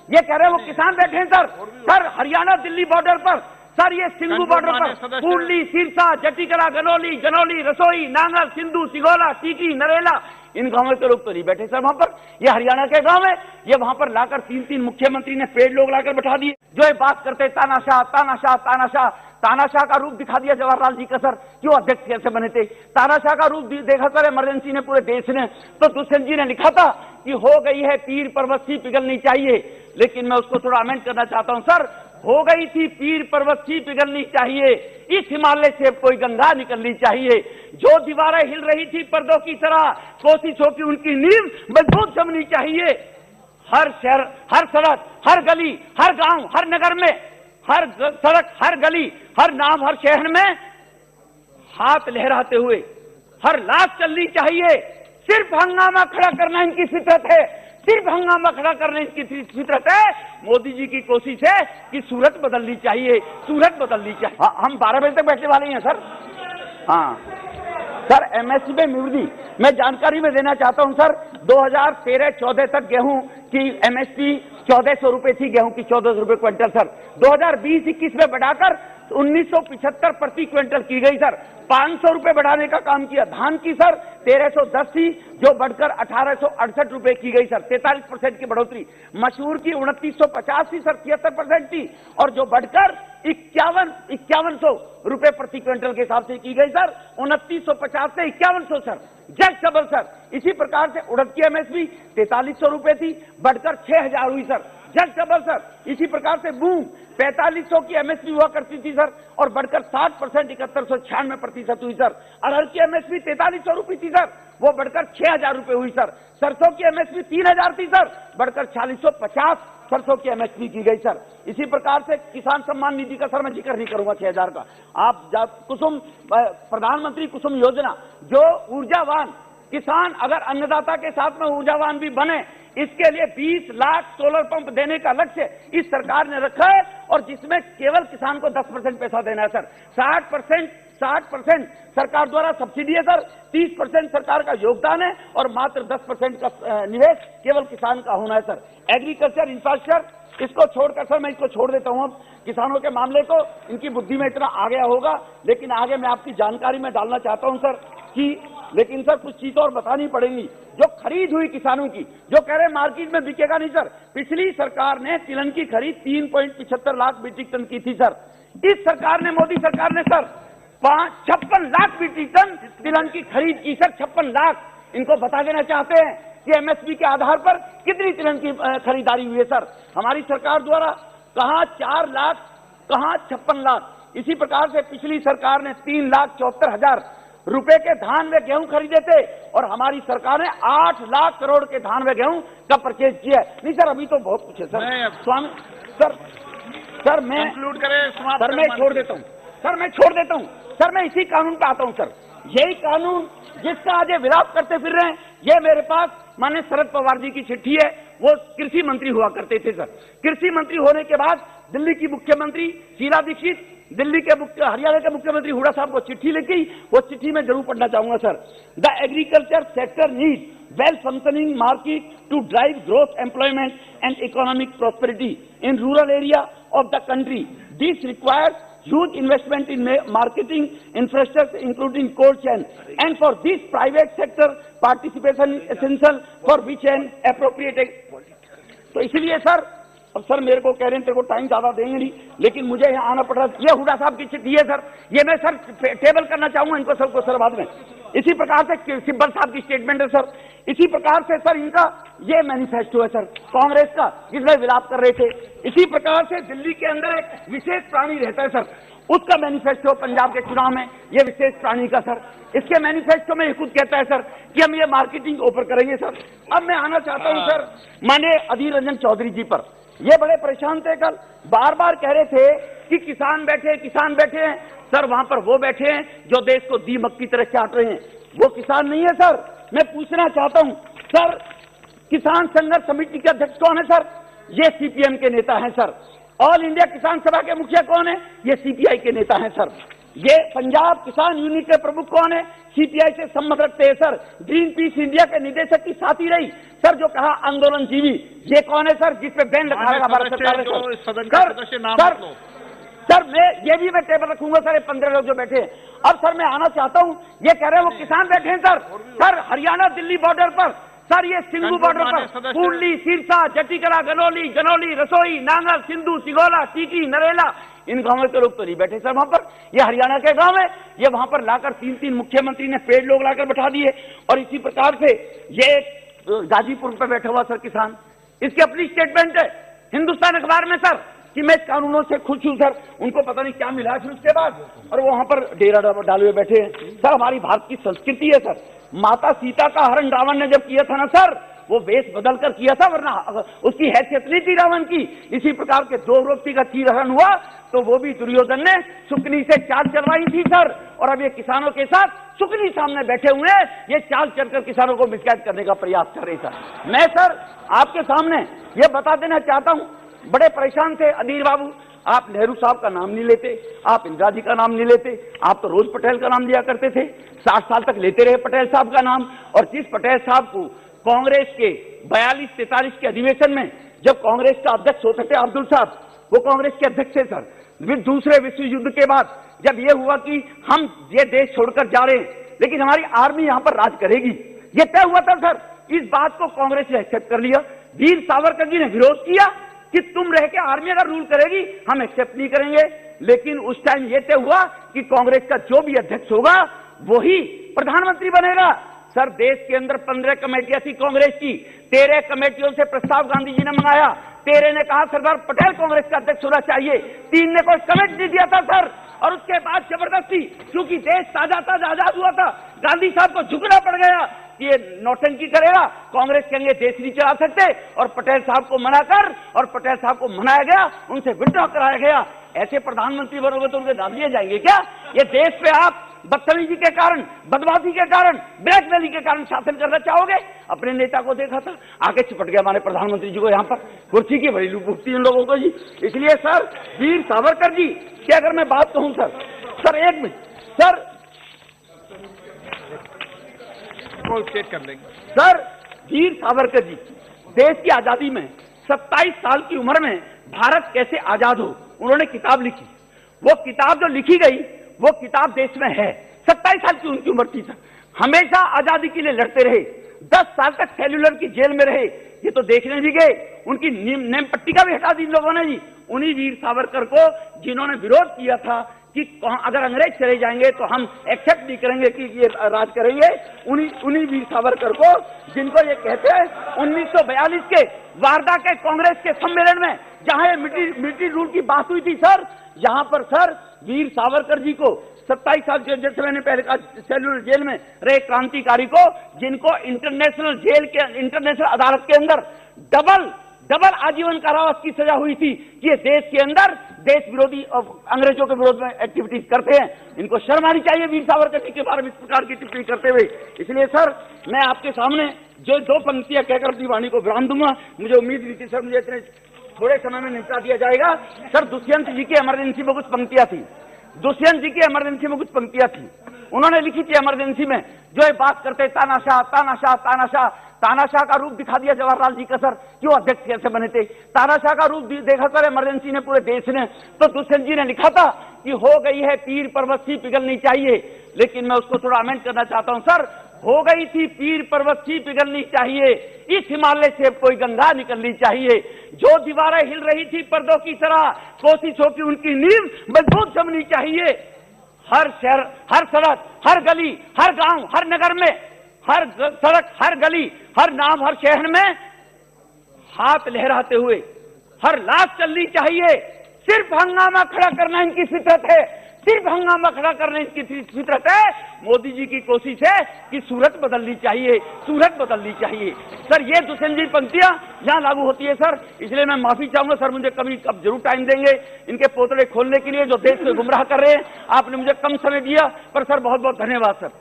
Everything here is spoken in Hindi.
ये कह रहे हैं वो किसान बैठे हैं sir. Sir Haryana Delhi border पर सर, ये सिंधु बॉर्डर पर कुंडली, सिरसा, जटीकला, गनौली, जनौली, रसोई, नांगल, सिंधु, सिगोला, टीकी, नरेला, इन गांवों के लोग तो नहीं बैठे सर वहां पर। ये हरियाणा के गांव है, ये वहां पर लाकर 3-3 मुख्यमंत्री ने पेड़ लोग लाकर बैठा दिए, जो ये बात करते तानाशाह तानाशाह तानाशाह। तानाशाह का रूप दिखा दिया जवाहरलाल जी का सर, क्यों अध्यक्ष कैसे बने थे। तानाशाह का रूप देखा सर इमरजेंसी ने पूरे देश ने। तो दुष्यंत जी ने लिखा था कि हो गई है पीर पर्वत सी पिघलनी चाहिए, लेकिन मैं उसको थोड़ा अमेंड करना चाहता हूं सर, हो गई थी पीर पर्वत सी पिघलनी चाहिए, इस हिमालय से कोई गंगा निकलनी चाहिए। जो दीवारें हिल रही थी पर्दों की तरह, कोशिशों की उनकी नींव मजबूत जमनी चाहिए। हर शहर, हर सड़क, हर गली, हर गांव, हर नगर में, हर सड़क, हर गली, हर नाम, हर शहर में हाथ लहराते हुए हर लाश चलनी चाहिए। सिर्फ हंगामा खड़ा करना इनकी फितरत है, सिर्फ हंगामा खड़ा करने की फितरत है। मोदी जी की कोशिश है कि सूरत बदलनी चाहिए, सूरत बदलनी चाहिए। हाँ, हम 12 बजे तक बैठने वाले हैं सर। हाँ सर, एमएसपी में वृद्धि मैं जानकारी में देना चाहता हूं सर। 2013-14 तक गेहूं की एमएसपी 1400 रुपए थी, गेहूं की 1400 रुपए क्विंटल सर। 2020-21 में बढ़ाकर 1975 प्रति क्विंटल की गई सर। 500 रुपए बढ़ाने का काम किया। धान की सर 1310 थी, जो बढ़कर 1868 रुपए की गई सर, 43% की बढ़ोतरी। मसूर की 2950 थी सर, 73% थी, और जो बढ़कर 5100 रुपए प्रति क्विंटल के हिसाब से की गई सर। 2950 से 5100 सर, जस्ट डबल सर। इसी प्रकार से उड़द की एमएसपी 4300 रुपए थी, बढ़कर 6000 हुई सर, जस्ट डबल सर। इसी प्रकार से मूंग 4500 की एमएसपी हुआ करती थी सर, और बढ़कर 60% 7196% हुई सर। अरहर की एमएसपी 4300 रुपए थी सर, वो बढ़कर 6000 रुपए हुई सर। सरसों की एमएसपी 3000 थी सर, बढ़कर 4650 सरसों की एमएसपी की गई सर। इसी प्रकार से किसान सम्मान निधि का सर मैं जिक्र नहीं करूंगा 6000 का। आप कुसुम, प्रधानमंत्री कुसुम योजना, जो ऊर्जावान किसान अगर अन्नदाता के साथ में ऊर्जावान भी बने, इसके लिए 20 लाख सोलर पंप देने का लक्ष्य इस सरकार ने रखा है, और जिसमें केवल किसान को 10% पैसा देना है सर। 60% सरकार द्वारा सब्सिडी है सर, 30% सरकार का योगदान है, और मात्र 10% का निवेश केवल किसान का होना है सर। एग्रीकल्चर इंफ्रास्ट्रक्चर, इसको छोड़कर सर मैं इसको छोड़ देता हूं। अब किसानों के मामले को इनकी बुद्धि में इतना आ गया होगा, लेकिन आगे मैं आपकी जानकारी में डालना चाहता हूं सर कि, लेकिन सर कुछ चीजें और बतानी पड़ेंगी। जो खरीद हुई किसानों की, जो कह रहे मार्केट में बिकेगा नहीं सर, पिछली सरकार ने तिलहन की खरीद 3.75 लाख मीट्रिक टन की थी सर। इस सरकार ने, मोदी सरकार ने सर 56 लाख मीट्रिक टन तिलहन की खरीद की सर, 56 लाख। इनको बता देना चाहते हैं कि एमएसपी के आधार पर कितनी तिलहन की खरीदारी हुई है सर हमारी सरकार द्वारा। कहां 4 लाख, कहां 56 लाख। इसी प्रकार से पिछली सरकार ने 3,74,000 रुपए के धान व गेहूं खरीदे थे, और हमारी सरकार ने 8 लाख करोड़ के धान व गेहूं का परचेज किया है। नहीं सर, अभी तो बहुत कुछ है सर। स्वामी सर मैं कंक्लूड करें, सर मैं छोड़ देता हूं सर, मैं इसी कानून पे आता हूं सर। यही कानून जिसका आज ये विलाप करते फिर रहे हैं, ये मेरे पास माननीय शरद पवार जी की चिट्ठी है। वो कृषि मंत्री हुआ करते थे सर। कृषि मंत्री होने के बाद दिल्ली की मुख्यमंत्री शीला दीक्षित, दिल्ली के हरियाणा के मुख्यमंत्री हुड्डा साहब को चिट्ठी लिखी। वो चिट्ठी में जरूर पढ़ना चाहूंगा sir. The agriculture sector need well functioning market to drive growth, employment and economic prosperity in rural area of the country. This requires huge investment in marketing infrastructure including cold chain, and for this private sector participation is essential for which an appropriate। तो इसीलिए सर, अब सर मेरे को कह रहे हैं तेरे को टाइम ज्यादा देंगे नहीं, लेकिन मुझे यहाँ आना पड़ रहा है। ये हुड्डा साहब की चिट्ठी है सर, ये मैं सर टेबल करना चाहूंगा इनको सबको सर बाद में। इसी प्रकार से सिब्बल साहब की स्टेटमेंट है सर। इसी प्रकार से सर इनका ये मैनिफेस्टो है सर कांग्रेस का, जिसमें विलाप कर रहे थे। इसी प्रकार से दिल्ली के अंदर एक विशेष प्राणी रहता है सर, उसका मैनिफेस्टो पंजाब के चुनाव में ये विशेष प्राणी का सर। इसके मैनिफेस्टो में ये खुद कहता है सर कि हम ये मार्केटिंग ओपन करेंगे सर। अब मैं आना चाहता हूं सर माने अधीर रंजन चौधरी जी पर। ये बड़े परेशान थे, कल बार बार कह रहे थे कि किसान बैठे हैं सर। वहां पर वो बैठे हैं जो देश को दीमक की तरह चाट रहे हैं, वो किसान नहीं है सर। मैं पूछना चाहता हूं सर, किसान संघर्ष समिति के अध्यक्ष कौन है सर? ये सीपीएम के नेता हैं सर। ऑल इंडिया किसान सभा के मुखिया कौन है? ये सीपीआई के नेता हैं सर। ये पंजाब किसान यूनियन के प्रमुख कौन है? सीपीआई से संबंध रखते हैं सर। ग्रीन पीस इंडिया के निदेशक की साथी रही सर, जो कहा आंदोलन जीवी, ये कौन है सर जिसपे बैन रखा है भारत सरकार ने? सर मैं टेबल रखूंगा सर, ये 15 लोग जो बैठे हैं। अब सर मैं आना चाहता हूं, ये कह रहे हैं वो किसान बैठे हैं सर हरियाणा दिल्ली बॉर्डर पर सर, ये सिंगू बॉर्डर पर पूर्ली, सिरसा, जटीकला, गनौली, जनौली, रसोई, नांगल, सिंधु, सिगोला, टीकी, नरेला, इन गांवों के लोग तो नहीं बैठे सर वहां पर। ये हरियाणा के गांव है, ये वहां पर लाकर 3-3 मुख्यमंत्री ने पेड़ लोग लाकर बैठा दिए। और इसी प्रकार से ये गाजीपुर पर बैठा हुआ सर किसान, इसकी अपनी स्टेटमेंट है हिंदुस्तान अखबार में सर कि मैं कानूनों से खुश हूं सर। उनको पता नहीं क्या मिला फिर उसके बाद, और वो वहां पर डेरा डाले हुए बैठे हैं सर। हमारी भारत की संस्कृति है सर, माता सीता का हरण रावण ने जब किया था ना सर, वो वेश बदल कर किया था, वरना उसकी हैसियत नहीं थी रावण की। इसी प्रकार के 2 रोटी का चीर हरण हुआ तो वो भी दुर्योधन ने सुकनी से चाल चलवाई थी सर। और अब ये किसानों के साथ सुकनी सामने बैठे हुए हैं, ये चाल चलकर किसानों को मिसगाइड करने का प्रयास कर रहे सर। मैं सर आपके सामने ये बता देना चाहता हूं, बड़े परेशान थे अनिल बाबू, आप नेहरू साहब का नाम नहीं लेते, आप इंदिरा जी का नाम नहीं लेते, आप तो रोज पटेल का नाम लिया करते थे, 60 साल तक लेते रहे पटेल साहब का नाम। और जिस पटेल साहब को कांग्रेस के 42-43 के अधिवेशन में जब कांग्रेस का अध्यक्ष होते थे अब्दुल साहब, वो कांग्रेस के अध्यक्ष थे सर। दूसरे विश्व युद्ध के बाद जब ये हुआ कि हम ये देश छोड़कर जा रहे हैं, लेकिन हमारी आर्मी यहां पर राज करेगी, ये तय हुआ था सर। इस बात को कांग्रेस ने एक्सेप्ट कर लिया। वीर सावरकर जी ने विरोध किया कि तुम रह के आर्मी अगर रूल करेगी हम एक्सेप्ट नहीं करेंगे। लेकिन उस टाइम यह तय हुआ कि कांग्रेस का जो भी अध्यक्ष होगा वही प्रधानमंत्री बनेगा सर। देश के अंदर 15 कमेटियां थी कांग्रेस की, 13 कमेटियों से प्रस्ताव गांधी जी ने मंगाया, 13 ने कहा सरदार पटेल कांग्रेस का अध्यक्ष होना चाहिए, 3 ने कोई कमेंट नहीं दिया था सर। और उसके बाद जबरदस्ती, क्योंकि देश ताजा ताजा आजाद हुआ था, गांधी साहब को झुकना पड़ गया कि ये नौटंकी करेगा, कांग्रेस कहेंगे देश नहीं चला सकते, और पटेल साहब को मना कर, और पटेल साहब को मनाया गया, उनसे विड्रॉ कराया गया। ऐसे प्रधानमंत्री बनोगे तो उनके नाम लिए जाएंगे क्या? ये देश पे आप बदतमीजी के कारण, बदमाशी के कारण, ब्लैकमेलिंग के कारण शासन करना चाहोगे? अपने नेता को देखा था, आगे चिपट गया हमारे प्रधानमंत्री जी को, यहाँ पर कुर्सी की बड़ी लुभुकती इन लोगों को जी। इसलिए सर वीर सावरकर जी की अगर मैं बात कहूं सर, एक मिनट सर, कर लेंगे सर। वीर सावरकर जी देश की आजादी में 27 साल की उम्र में भारत कैसे आजाद हो, उन्होंने किताब लिखी। वो किताब जो लिखी गई वो किताब देश में है। 27 साल की उनकी उम्र थी सर, हमेशा आजादी के लिए लड़ते रहे, 10 साल तक सेल्यूलर की जेल में रहे, ये तो देखने भी गए, उनकी नेम पट्टी का भी हटा दी इन लोगों ने जी। उन्हीं वीर सावरकर को जिन्होंने विरोध किया था कि अगर अंग्रेज चले जाएंगे तो हम एक्सेप्ट नहीं करेंगे कि ये राज करेंगे, उन्हीं वीर सावरकर को जिनको ये कहते हैं 1942 के वार्धा के कांग्रेस के सम्मेलन में जहां ये मिलिट्री रूल की बात हुई थी सर, यहां पर सर वीर सावरकर जी को 27 साल जैसे मैंने पहले कहा सेल्यूलर जेल में रहे क्रांतिकारी को, जिनको इंटरनेशनल अदालत के अंदर डबल आजीवन कारावास की सजा हुई थी कि ये देश के अंदर देश विरोधी और अंग्रेजों के विरोध में एक्टिविटीज करते हैं। इनको शर्म आनी चाहिए वीर सावरकर जी के बारे में इस प्रकार की टिप्पणी करते हुए। इसलिए सर मैं आपके सामने जो 2 पंक्तियां कहकर अपनी वाणी को विराम दूंगा। मुझे उम्मीद नहीं थी सर मुझे इतने थोड़े समय में निपटा दिया जाएगा। सर दुष्यंत जी की इमरजेंसी में कुछ पंक्तियां थी, दुष्यंत जी की इमरजेंसी में कुछ पंक्तियां थी, उन्होंने लिखी थी इमरजेंसी में, जो ये बात करते तानाशाह तानाशाह तानाशाह, तानाशाह का रूप दिखा दिया जवाहरलाल जी का सर, क्यों अध्यक्ष कैसे बने थे, तानाशाह का रूप देखा सर इमरजेंसी ने पूरे देश ने। तो दुष्यंत जी ने लिखा था कि हो गई है पीर पर्वत सी पिघलनी चाहिए, लेकिन मैं उसको थोड़ा अमेंड करना चाहता हूं सर, हो गई थी पीर पर्वत सी पिघलनी चाहिए, इस हिमालय से कोई गंगा निकलनी चाहिए, जो दीवारें हिल रही थी पर्दों की तरह, कोशिशों की उनकी नींव मजबूत जमनी चाहिए। हर शहर, हर सड़क, हर गली, हर गांव, हर नगर में, हर सड़क, हर गली, हर नाम, हर शहर में हाथ लहराते हुए हर लाश चलनी चाहिए। सिर्फ हंगामा खड़ा करना इनकी फितरत है, सिर्फ हंगामा खड़ा करने की फितरत है। मोदी जी की कोशिश है कि सूरत बदलनी चाहिए, सूरत बदलनी चाहिए। सर ये दुष्यंत जी पंक्तियां यहां लागू होती है सर, इसलिए मैं माफी चाहूंगा सर, मुझे कभी कब जरूर टाइम देंगे इनके पोतड़े खोलने के लिए जो देश में गुमराह कर रहे हैं। आपने मुझे कम समय दिया, पर सर बहुत बहुत धन्यवाद सर।